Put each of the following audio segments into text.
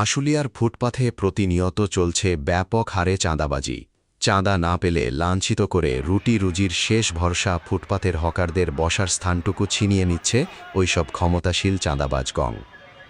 আশুলিয়ার ফুটপাথে প্রতিনিয়ত চলছে ব্যাপক হারে চাঁদাবাজি। চাঁদা না পেলে লাঞ্ছিত করে রুটি-রুজির শেষ ভরসা ফুটপাথের হকারদের বসার স্থানটুকু ছিনিয়ে নিচ্ছে ওইসব ক্ষমতাশীল চাঁদাবাজ গং।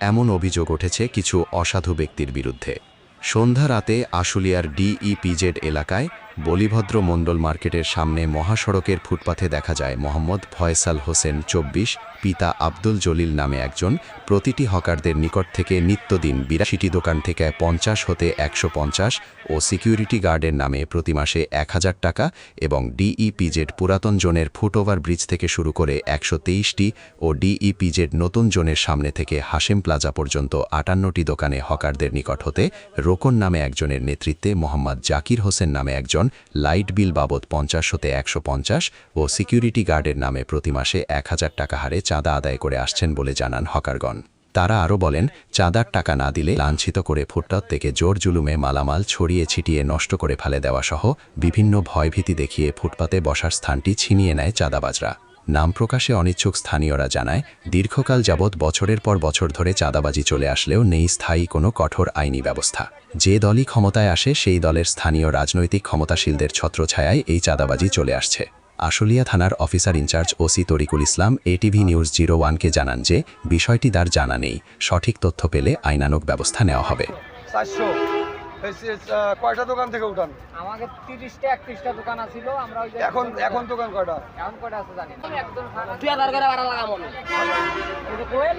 এমন অভিযোগ উঠেছে কিছু অসাধু ব্যক্তির বিরুদ্ধে। সন্ধ্যা রাতে আশুলিয়ার ডিইপিজেড এলাকায় বলিভদ্র মণ্ডল মার্কেটের সামনে মহাসড়কের ফুটপাথে দেখা যায় মোহাম্মদ ফয়সাল হোসেন ২৪, পিতা আব্দুল জলিল নামে একজন প্রতিটি হকারদের নিকট থেকে নিত্যদিন ৮২টি দোকান থেকে ৫০ হতে ১৫০ ও সিকিউরিটি গার্ডের নামে প্রতি মাসে ১,০০০ টাকা এবং ডিইপিজেড পুরাতন জোনের ফুটওভার ব্রিজ থেকে শুরু করে ১২৩টি ও ডিইপিজেড নতুন জোনের সামনে থেকে হাশেম প্লাজা পর্যন্ত ৫৮টি দোকানে হকারদের নিকট হতে রোকন নামে একজনের নেতৃত্বে মোহাম্মদ জাকির হোসেন নামে একজন লাইট বিল বাবদ ৫০ হতে ১৫০ ও সিকিউরিটি গার্ডের নামে প্রতি মাসে ১,০০০ টাকা হারে চাঁদা আদায় করে আসছেন বলে জানান হকারগণ। তারা আরও বলেন, চাঁদার টাকা না দিলে লাঞ্ছিত করে ফুটপাত থেকে জোর জুলুমে মালামাল ছড়িয়ে ছিটিয়ে নষ্ট করে ফেলে দেওয়া সহ বিভিন্ন ভয়ভীতি দেখিয়ে ফুটপাতে বসার স্থানটি ছিনিয়ে নেয় চাঁদাবাজরা। নাম প্রকাশে অনিচ্ছুক স্থানীয়রা জানায়, দীর্ঘকাল যাবৎ বছরের পর বছর ধরে চাঁদাবাজি চলে আসলেও নেই স্থায়ী কোনো কঠোর আইনি ব্যবস্থা। যে দলই ক্ষমতায় আসে সেই দলের স্থানীয় রাজনৈতিক ক্ষমতাশীলদের ছত্রছায়ায় এই চাঁদাবাজি চলে আসছে। আশুলিয়া থানার অফিসার ইনচার্জ ওসি তরিকুল ইসলাম এটিভি নিউজ 01-কে জানান যে বিষয়টি তার জানা নেই, সঠিক তথ্য পেলে আইনানুগ ব্যবস্থা নেওয়া হবে। কয়টা দোকান থেকে উঠান? আমাকে 30টা 31টা দোকান আছিল। আমরা ওই যে এখন দোকান কয়টা? এখন কয়টা আছে জানি না। একদম 2000 করে ভাড়া লাগামো। এই যে কোয়েল